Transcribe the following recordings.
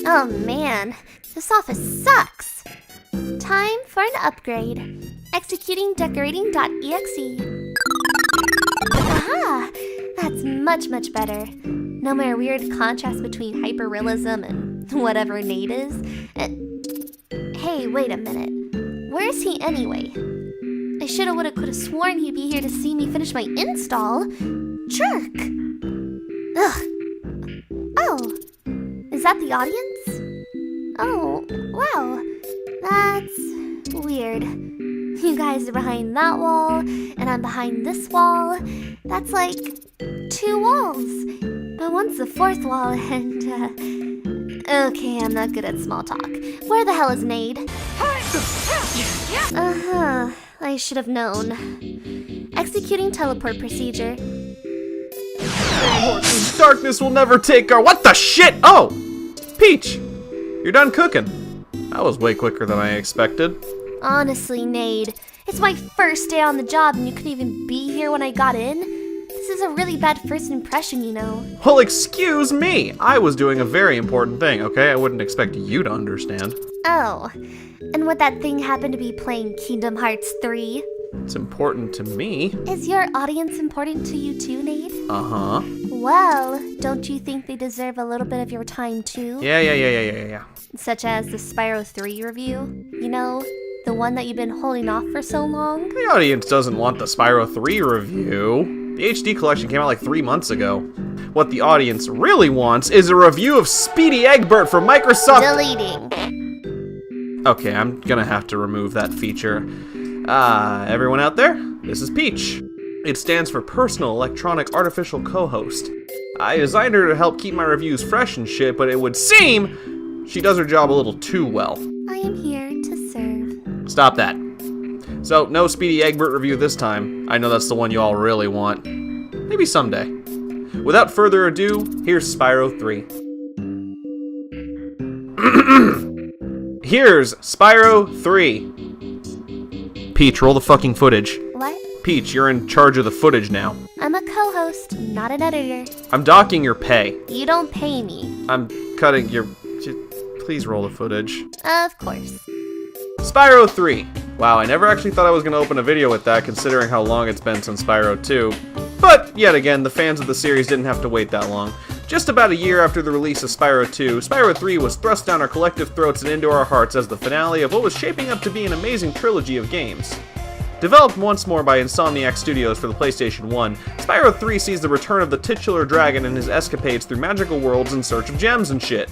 Oh man, this office sucks. Time for an upgrade. Executing decorating.exe. Aha! That's much better. No more weird contrast between hyperrealism and whatever Nade is. Hey, wait a minute. Where is he anyway? I shoulda woulda coulda sworn he'd be here to see me finish my install. Jerk! Ugh. Oh, is that the audience? Oh, wow. That's weird. You guys are behind that wall, and I'm behind this wall. That's like 2 walls. But one's the 4th wall, and, okay, I'm not good at small talk. Where the hell is Nade? Uh-huh, I should have known. Executing teleport procedure. Darkness will never take our— What the shit? Oh! Peach! You're done cooking. That was way quicker than I expected. Honestly, Nade, it's my first day on the job and you couldn't even be here when I got in? This is a really bad first impression, you know. Well, excuse me. I was doing a very important thing, okay? I wouldn't expect you to understand. Oh, and would that thing happen to be playing Kingdom Hearts 3? It's important to me. Is your audience important to you too, Nade? Uh-huh. Well, don't you think they deserve a little bit of your time too? Yeah. Such as the Spyro 3 review? You know, the one that you've been holding off for so long? The audience doesn't want the Spyro 3 review. The HD collection came out like 3 months ago. What the audience really wants is a review of Speedy Egbert from Microsoft— Deleting. Okay, I'm gonna have to remove that feature. Everyone out there, this is Peach. It stands for Personal Electronic Artificial Co-Host. I designed her to help keep my reviews fresh and shit, but it would seem she does her job a little too well. I am here to serve. Stop that. So, no Speedy Egbert review this time. I know that's the one you all really want. Maybe someday. Without further ado, here's Spyro 3. Here's Spyro 3. Peach, roll the fucking footage. What? Peach, you're in charge of the footage now. I'm a co-host, not an editor. I'm docking your pay. You don't pay me. I'm cutting your— Please roll the footage. Of course. Spyro 3. Wow, I never actually thought I was going to open a video with that, considering how long it's been since Spyro 2. But, yet again, the fans of the series didn't have to wait that long. Just about a year after the release of Spyro 2, Spyro 3 was thrust down our collective throats and into our hearts as the finale of what was shaping up to be an amazing trilogy of games. Developed once more by Insomniac Studios for the PlayStation 1, Spyro 3 sees the return of the titular dragon and his escapades through magical worlds in search of gems and shit.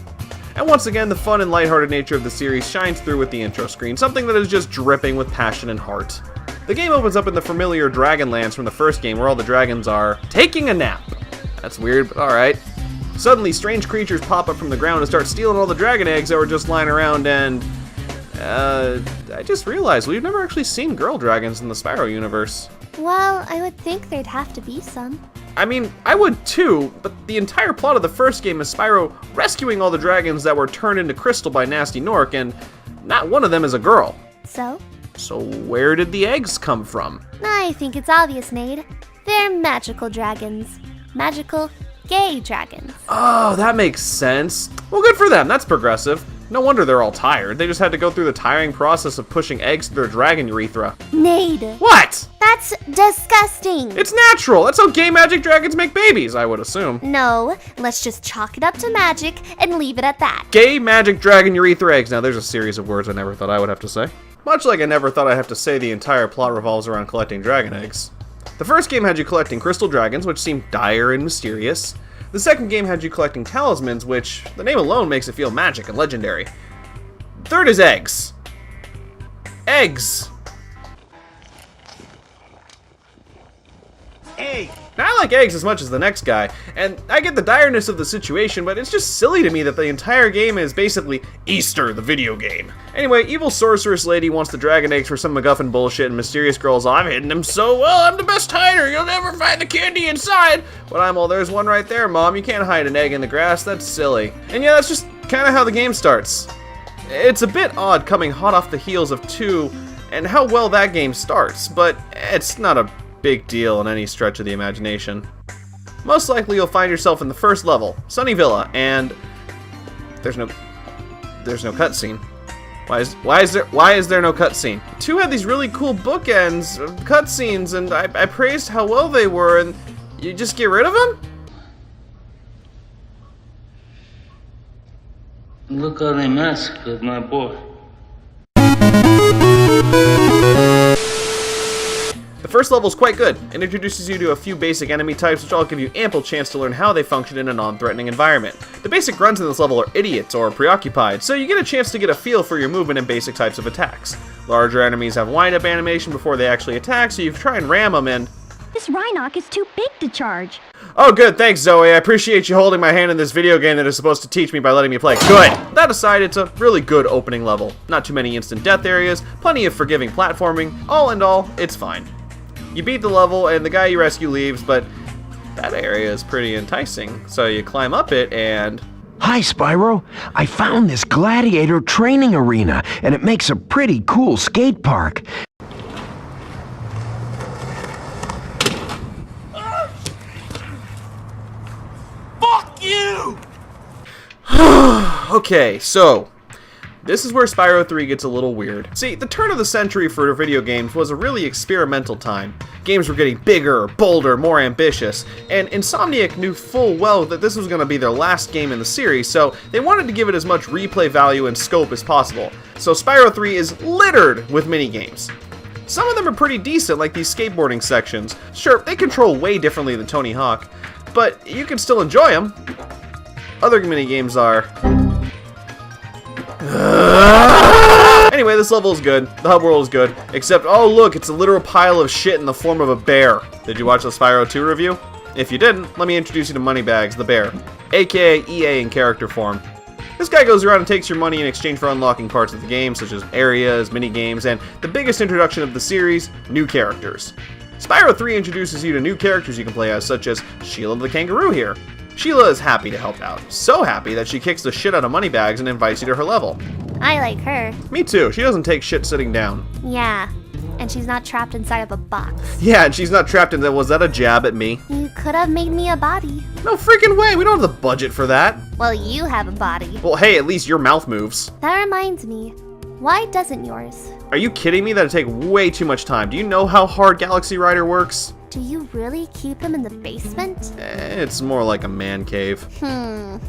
And once again, the fun and lighthearted nature of the series shines through with the intro screen, something that is just dripping with passion and heart. The game opens up in the familiar Dragonlands from the first game, where all the dragons are taking a nap. That's weird, but alright. Suddenly, strange creatures pop up from the ground and start stealing all the dragon eggs that were just lying around, and I just realized we've never actually seen girl dragons in the Spyro universe. Well, I would think there'd have to be some. I mean, I would too, but the entire plot of the first game is Spyro rescuing all the dragons that were turned into crystal by Nasty Nork, and not one of them is a girl. So? So where did the eggs come from? I think it's obvious, Nade. They're magical dragons. Magical, gay dragons. Oh, that makes sense. Well, good for them, that's progressive. No wonder they're all tired. They just had to go through the tiring process of pushing eggs through their dragon urethra. Nade. What? That's disgusting. It's natural. That's how gay magic dragons make babies, I would assume. No, let's just chalk it up to magic and leave it at that. Gay magic dragon urethra eggs. Now, there's a series of words I never thought I would have to say. Much like I never thought I'd have to say the entire plot revolves around collecting dragon eggs. The first game had you collecting crystal dragons, which seemed dire and mysterious. The second game had you collecting talismans, which, the name alone makes it feel magic and legendary. Third is eggs. Eggs. Egg. Now, I like eggs as much as the next guy, and I get the direness of the situation, but it's just silly to me that the entire game is basically Easter, the video game. Anyway, evil sorceress lady wants the dragon eggs for some MacGuffin bullshit, and mysterious girl's, I've hidden them so well, I'm the best hider, you'll never find the candy inside. But I'm all, there's one right there, Mom, you can't hide an egg in the grass, that's silly. And yeah, that's just kinda how the game starts. It's a bit odd coming hot off the heels of 2 and how well that game starts, but it's not a big deal in any stretch of the imagination. Most likely you'll find yourself in the first level, Sunny Villa, and there's no cutscene. Why is there no cutscene? 2 had these really cool bookends, cutscenes, and I praised how well they were, and you just get rid of them? Look how they massacred my boy. The first level is quite good. It introduces you to a few basic enemy types, which all give you ample chance to learn how they function in a non-threatening environment. The basic grunts in this level are idiots or preoccupied, so you get a chance to get a feel for your movement and basic types of attacks. Larger enemies have wind-up animation before they actually attack, so you try and ram them in. This Rhinoc is too big to charge. Oh good, thanks Zoe, I appreciate you holding my hand in this video game that is supposed to teach me by letting me play. Good! That aside, it's a really good opening level. Not too many instant death areas, plenty of forgiving platforming, all in all, it's fine. You beat the level and the guy you rescue leaves, but that area is pretty enticing. So you climb up it and... Hi, Spyro. I found this gladiator training arena, and it makes a pretty cool skate park. Fuck you! Okay, so... this is where Spyro 3 gets a little weird. See, the turn of the century for video games was a really experimental time. Games were getting bigger, bolder, more ambitious, and Insomniac knew full well that this was going to be their last game in the series, so they wanted to give it as much replay value and scope as possible. So Spyro 3 is littered with minigames. Some of them are pretty decent, like these skateboarding sections. Sure, they control way differently than Tony Hawk, but you can still enjoy them. Other minigames are... Anyway, this level is good. The hub world is good. Except, oh look, it's a literal pile of shit in the form of a bear. Did you watch the Spyro 2 review? If you didn't, let me introduce you to Moneybags, the bear. AKA EA in character form. This guy goes around and takes your money in exchange for unlocking parts of the game, such as areas, mini-games, and the biggest introduction of the series, new characters. Spyro 3 introduces you to new characters you can play as, such as Sheila the Kangaroo here. Sheila is happy to help out. So happy that she kicks the shit out of Moneybags and invites you to her level. I like her. Me too. She doesn't take shit sitting down. Yeah, and she's not trapped inside of a box. Yeah, and she's not trapped in that. Was that a jab at me? You could have made me a body. No freaking way. We don't have the budget for that. Well, you have a body. Well, hey, at least your mouth moves. That reminds me. Why doesn't yours? Are you kidding me? That'd take way too much time. Do you know how hard Galaxy Rider works? Do you really keep him in the basement? It's more like a man cave.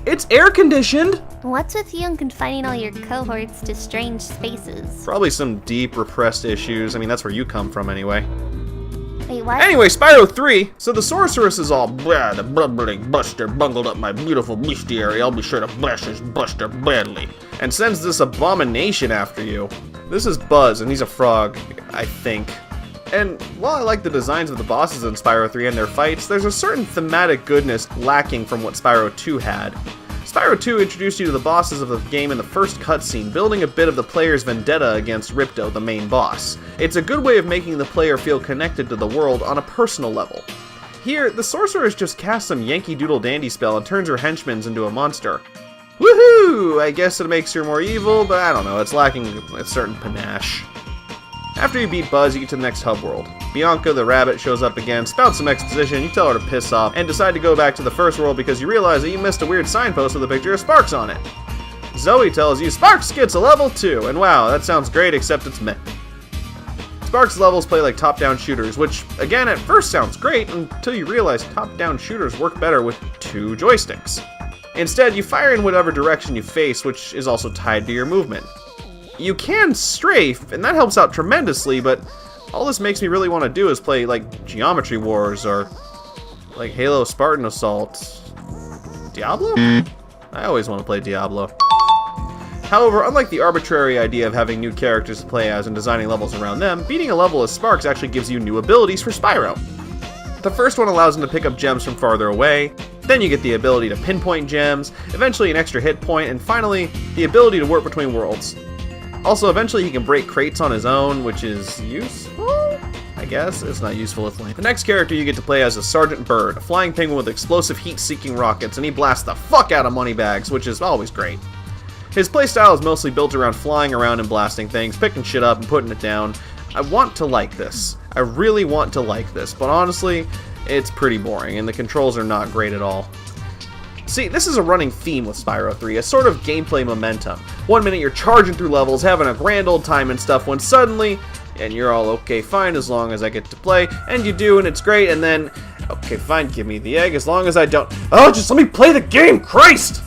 It's air conditioned! What's with you and confining all your cohorts to strange spaces? Probably some deep repressed issues. I mean, that's where you come from anyway. Wait, what? Anyway, Spyro 3. So the sorceress is all, blah, the bubbling buster bungled up my beautiful bestiary. I'll be sure to blast his buster badly. And sends this abomination after you. This is Buzz, and he's a frog, I think. And while I like the designs of the bosses in Spyro 3 and their fights, there's a certain thematic goodness lacking from what Spyro 2 had. Spyro 2 introduced you to the bosses of the game in the first cutscene, building a bit of the player's vendetta against Ripto, the main boss. It's a good way of making the player feel connected to the world on a personal level. Here, the sorceress just casts some Yankee Doodle Dandy spell and turns her henchmen into a monster. Woohoo! I guess it makes her more evil, but I don't know, it's lacking a certain panache. After you beat Buzz, you get to the next hub world. Bianca the rabbit shows up again, spouts some exposition, you tell her to piss off, and decide to go back to the first world because you realize that you missed a weird signpost with a picture of Sparks on it. Zoe tells you Sparks gets a level 2, and wow, that sounds great except it's meh. Sparks levels play like top-down shooters, which, again, at first sounds great until you realize top-down shooters work better with 2 joysticks. Instead, you fire in whatever direction you face, which is also tied to your movement. You can strafe, and that helps out tremendously, but all this makes me really want to do is play, like, Geometry Wars, or, like, Halo Spartan Assault. Diablo? I always want to play Diablo. However, unlike the arbitrary idea of having new characters to play as and designing levels around them, beating a level as Sparks actually gives you new abilities for Spyro. The first one allows him to pick up gems from farther away, then you get the ability to pinpoint gems, eventually an extra hit point, and finally, the ability to warp between worlds. Also, eventually he can break crates on his own, which is useful? I guess. It's not useful with length. The next character you get to play as is Sergeant Bird, a flying penguin with explosive heat-seeking rockets, and he blasts the fuck out of Moneybags, which is always great. His playstyle is mostly built around flying around and blasting things, picking shit up and putting it down. I want to like this. I really want to like this, but honestly, it's pretty boring, and the controls are not great at all. See, this is a running theme with Spyro 3, a sort of gameplay momentum. One minute you're charging through levels, having a grand old time and stuff, when suddenly, and you're all, okay, fine, as long as I get to play, and you do, and it's great, and then, okay, fine, give me the egg, as long as I don't, oh, just let me play the game, Christ!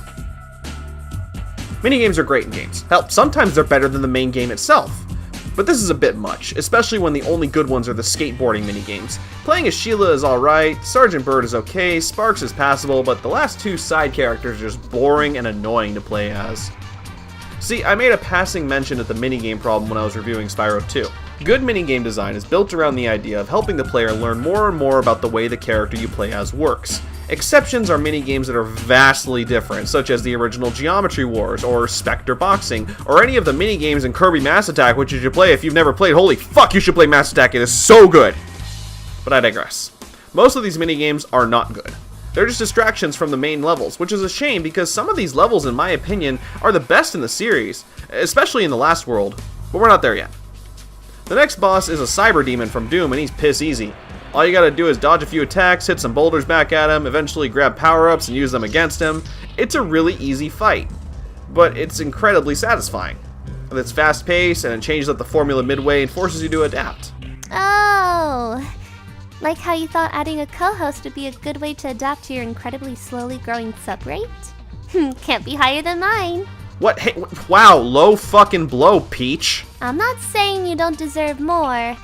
Minigames are great in games. Hell, sometimes they're better than the main game itself. But this is a bit much, especially when the only good ones are the skateboarding minigames. Playing as Sheila is alright, Sergeant Bird is okay, Sparks is passable, but the last two side characters are just boring and annoying to play as. See, I made a passing mention at the minigame problem when I was reviewing Spyro 2. Good minigame design is built around the idea of helping the player learn more and more about the way the character you play as works. Exceptions are minigames that are vastly different, such as the original Geometry Wars, or Spectre Boxing, or any of the minigames in Kirby Mass Attack, which you should play if you've never played. Holy fuck, you should play Mass Attack, it is so good! But I digress. Most of these minigames are not good. They're just distractions from the main levels, which is a shame because some of these levels, in my opinion, are the best in the series, especially in the last world, but we're not there yet. The next boss is a cyber demon from Doom, and he's piss easy. All you gotta do is dodge a few attacks, hit some boulders back at him, eventually grab power-ups and use them against him. It's a really easy fight, but it's incredibly satisfying. With its fast pace, and it changes up the formula midway and forces you to adapt. Oh, like how you thought adding a co-host would be a good way to adapt to your incredibly slowly growing sub rate? Can't be higher than mine. What? Hey, wow, low fucking blow, Peach. I'm not saying you don't deserve more,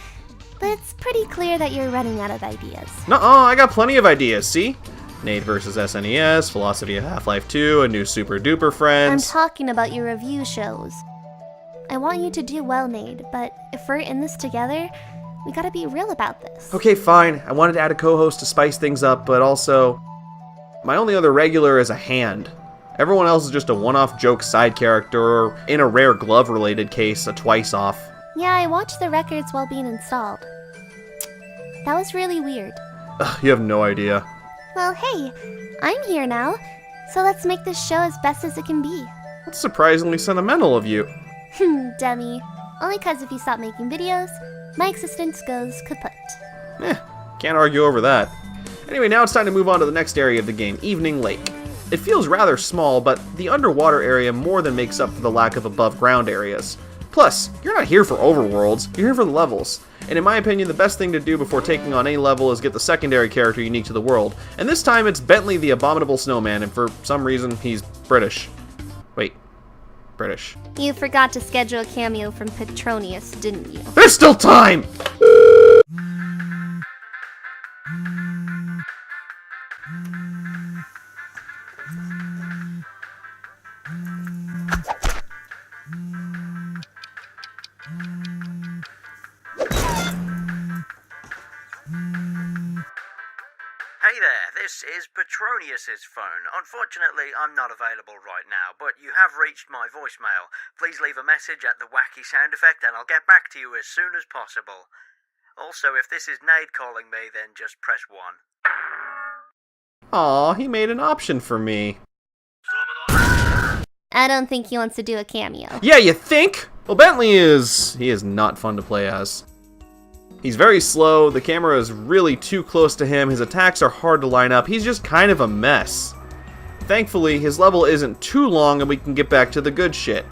but it's pretty clear that you're running out of ideas. Nuh-uh, I got plenty of ideas, see? Nade vs. SNES, Philosophy of Half-Life 2, a new Super Duper I'm Friends. talking about your review shows. I want you to do well, Nade, but if we're in this together, we gotta be real about this. Okay, fine. I wanted to add a co-host to spice things up, but also, my only other regular is a hand. Everyone else is just a one-off joke side character, or in a rare glove-related case, a twice-off. Yeah, I watched the records while being installed. That was really weird. Ugh, you have no idea. Well, hey, I'm here now, so let's make this show as best as it can be. That's surprisingly sentimental of you. Dummy. Only cause if you stop making videos, my existence goes kaput. Can't argue over that. Anyway, now it's time to move on to the next area of the game, Evening Lake. It feels rather small, but the underwater area more than makes up for the lack of above-ground areas. Plus, you're not here for overworlds, you're here for the levels. And in my opinion, the best thing to do before taking on any level is get the secondary character unique to the world. And this time it's Bentley the Abominable Snowman, and for some reason he's British. Wait, British. You forgot to schedule a cameo from Petronius, didn't you? There's still time! Hey there, this is Petronius's phone. Unfortunately, I'm not available right now, but you have reached my voicemail. Please leave a message at the wacky sound effect and I'll get back to you as soon as possible. Also, if this is Nade calling me, then just press 1. Aw, he made an option for me. I don't think he wants to do a cameo. Yeah, you think? Well, Bentley he is not fun to play as. He's very slow, the camera is really too close to him, his attacks are hard to line up, he's just kind of a mess. Thankfully, his level isn't too long and we can get back to the good shit.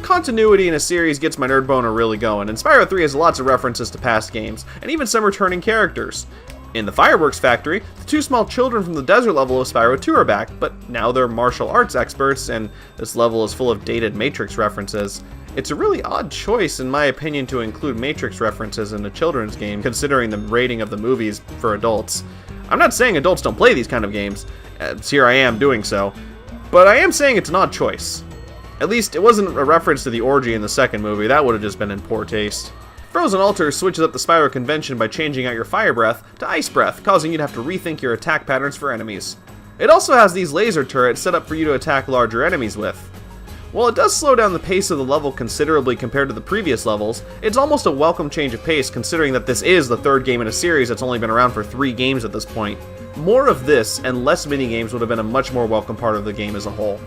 Continuity in a series gets my nerd boner really going, and Spyro 3 has lots of references to past games, and even some returning characters. In the Fireworks Factory, the two small children from the desert level of Spyro 2 are back, but now they're martial arts experts, and this level is full of dated Matrix references. It's a really odd choice, in my opinion, to include Matrix references in a children's game, considering the rating of the movies for adults. I'm not saying adults don't play these kind of games, as here I am doing so, but I am saying it's an odd choice. At least, it wasn't a reference to the orgy in the second movie, that would have just been in poor taste. Frozen Altar switches up the Spyro convention by changing out your Fire Breath to Ice Breath, causing you to have to rethink your attack patterns for enemies. It also has these laser turrets set up for you to attack larger enemies with. While it does slow down the pace of the level considerably compared to the previous levels, it's almost a welcome change of pace considering that this is the third game in a series that's only been around for 3 games at this point. More of this and less minigames would have been a much more welcome part of the game as a whole.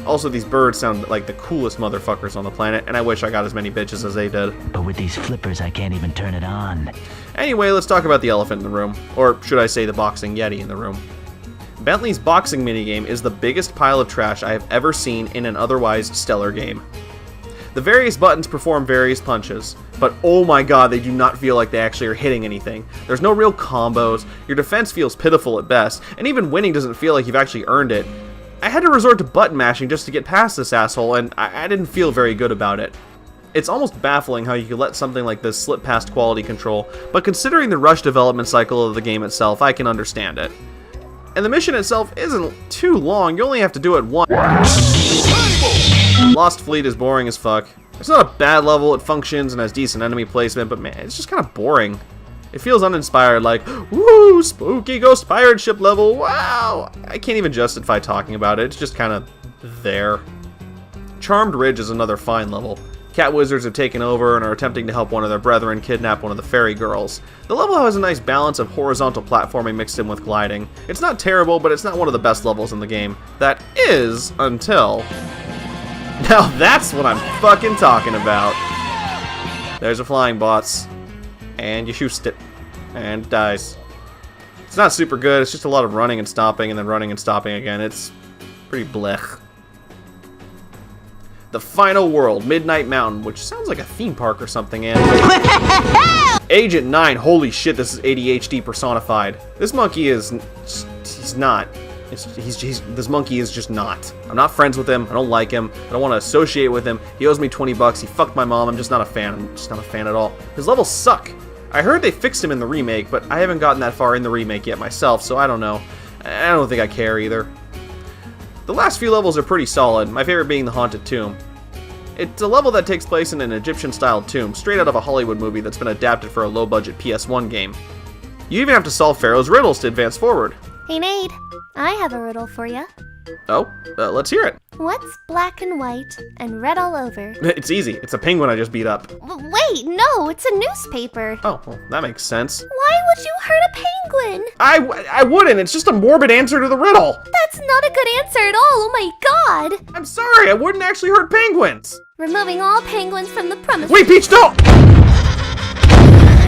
Also, these birds sound like the coolest motherfuckers on the planet, and I wish I got as many bitches as they did. But with these flippers, I can't even turn it on. Anyway, let's talk about the elephant in the room. Or should I say the boxing yeti in the room. Bentley's boxing minigame is the biggest pile of trash I have ever seen in an otherwise stellar game. The various buttons perform various punches, but oh my god, they do not feel like they actually are hitting anything. There's no real combos, your defense feels pitiful at best, and even winning doesn't feel like you've actually earned it. I had to resort to button mashing just to get past this asshole, and I didn't feel very good about it. It's almost baffling how you could let something like this slip past quality control, but considering the rushed development cycle of the game itself, I can understand it. And the mission itself isn't too long, you only have to do it once. Lost Fleet is boring as fuck. It's not a bad level, it functions and has decent enemy placement, but man, it's just kind of boring. It feels uninspired, like, woo, spooky ghost pirate ship level, wow! I can't even justify talking about it, it's just kind of there. Charmed Ridge is another fine level. Cat wizards have taken over and are attempting to help one of their brethren kidnap one of the fairy girls. The level has a nice balance of horizontal platforming mixed in with gliding. It's not terrible, but it's not one of the best levels in the game. That is, until... Now that's what I'm fucking talking about. There's a flying boss. And you shoot it. And it dies. It's not super good, it's just a lot of running and stopping and then running and stopping again. It's pretty blech. The final world, Midnight Mountain, which sounds like a theme park or something, and... Agent 9, holy shit, this is ADHD personified. This monkey is... he's not. This monkey is just not. I'm not friends with him, I don't like him, I don't want to associate with him. He owes me 20 bucks, he fucked my mom, I'm just not a fan. I'm just not a fan at all. His levels suck. I heard they fixed him in the remake, but I haven't gotten that far in the remake yet myself, so I don't know. I don't think I care either. The last few levels are pretty solid, my favorite being the Haunted Tomb. It's a level that takes place in an Egyptian-style tomb, straight out of a Hollywood movie that's been adapted for a low-budget PS1 game. You even have to solve Pharaoh's riddles to advance forward. Hey Nade, I have a riddle for you. Oh, let's hear it. What's black and white and red all over? It's easy, it's a penguin I just beat up. Wait, no, it's a newspaper. Oh, well, that makes sense. Why would you hurt a penguin? I wouldn't, it's just a morbid answer to the riddle. That's not a good answer at all, oh my god. I'm sorry, I wouldn't actually hurt penguins. Removing all penguins from the premises. Wait, Peach, don't!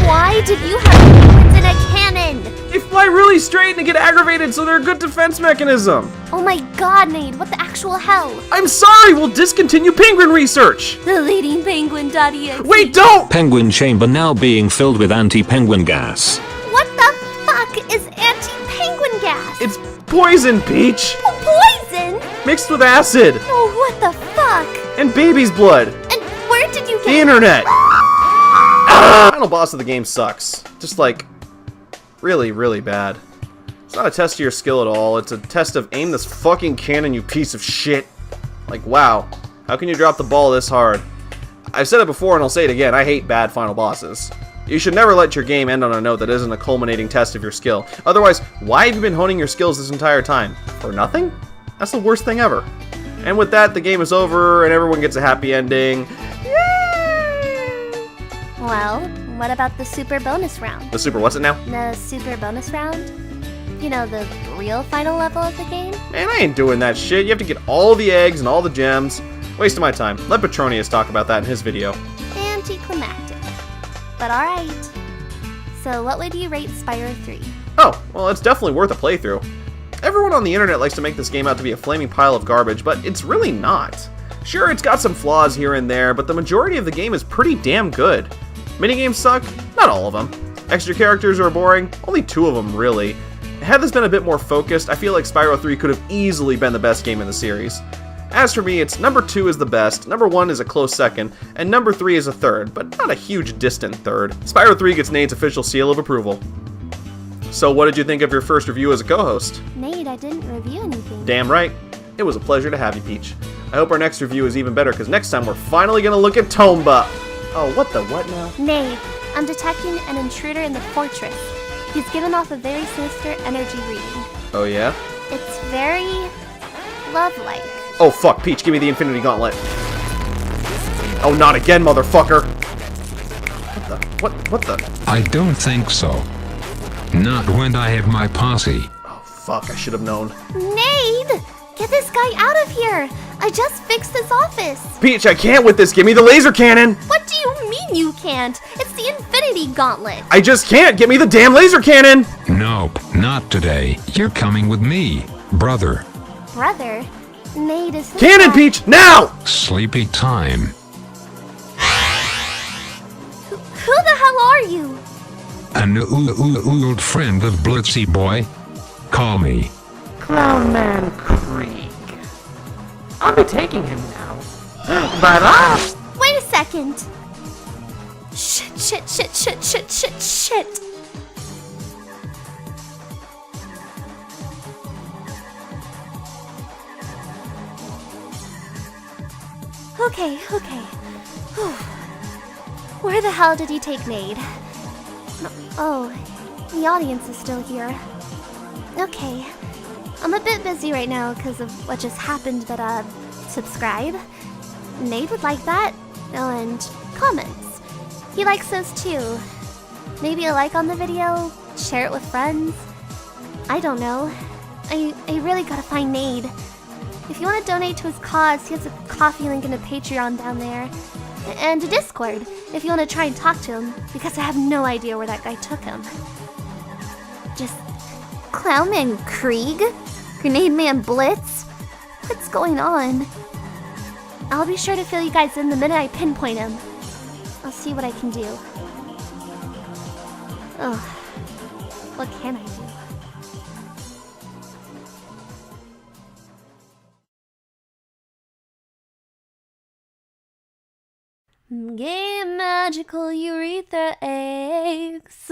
Why did you have penguins in a cannon? They fly really straight and get aggravated, so they're a good defense mechanism. Oh my god, Nade, what the actual hell? I'm sorry, we'll discontinue penguin research. Deleting penguin.exe. Wait, don't! Penguin chamber now being filled with anti-penguin gas. What the fuck is anti-penguin gas? It's poison, Peach. Poison? Mixed with acid. Oh, what the fuck? And baby's blood. And where did you get The internet. Final boss of the game sucks. Just like, really, really bad. It's not a test of your skill at all. It's a test of aim this fucking cannon, you piece of shit. Like, wow. How can you drop the ball this hard? I've said it before and I'll say it again. I hate bad final bosses. You should never let your game end on a note that isn't a culminating test of your skill. Otherwise, why have you been honing your skills this entire time? For nothing? That's the worst thing ever. And with that, the game is over and everyone gets a happy ending. Well, what about the super bonus round? The super what's it now? The super bonus round? You know, the real final level of the game? Man, I ain't doing that shit. You have to get all the eggs and all the gems. Wasting my time. Let Petronius talk about that in his video. Anticlimactic. But alright. So what would you rate Spyro 3? Oh, well, it's definitely worth a playthrough. Everyone on the internet likes to make this game out to be a flaming pile of garbage, but it's really not. Sure, it's got some flaws here and there, but the majority of the game is pretty damn good. Minigames suck? Not all of them. Extra characters are boring? Only 2 of them, really. Had this been a bit more focused, I feel like Spyro 3 could have easily been the best game in the series. As for me, it's number 2 is the best, number 1 is a close second, and number 3 is a third, but not a huge distant third. Spyro 3 gets Nade's official seal of approval. So what did you think of your first review as a co-host? Nade, I didn't review anything. Damn right. It was a pleasure to have you, Peach. I hope our next review is even better, because next time we're finally gonna look at Tomba. Oh, what the what now? Nade, I'm detecting an intruder in the fortress. He's given off a very sinister energy reading. Oh yeah? It's very... love-like. Oh fuck, Peach, give me the Infinity Gauntlet. Oh, not again, motherfucker! What the? I don't think so. Not when I have my posse. Oh fuck, I should have known. Nade! Get this guy out of here! I just fixed this office. Peach, I can't with this. Give me the laser cannon. What do you mean you can't? It's the Infinity Gauntlet. I just can't. Get me the damn laser cannon. Nope, not today. You're coming with me, brother. Brother, Nade is... Cannon, Peach, now! Sleepy time. Who the hell are you? An old friend of Blitzy boy. Call me. Clownman Krieg. I'll be taking him now. But Wait a second. Shit. Okay. Whew. Where the hell did he take Nade? Oh, the audience is still here. Okay. I'm a bit busy right now because of what just happened, but subscribe. Nade would like that. Oh, and comments. He likes those too. Maybe a like on the video, share it with friends. I don't know. I really gotta find Nade. If you want to donate to his cause, he has a coffee link and a Patreon down there. And a Discord, if you want to try and talk to him, because I have no idea where that guy took him. Just... Clownman Krieg? GrenademanBlitz? What's going on? I'll be sure to fill you guys in the minute I pinpoint him. I'll see what I can do. Ugh. What can I do? Game magical urethra eggs.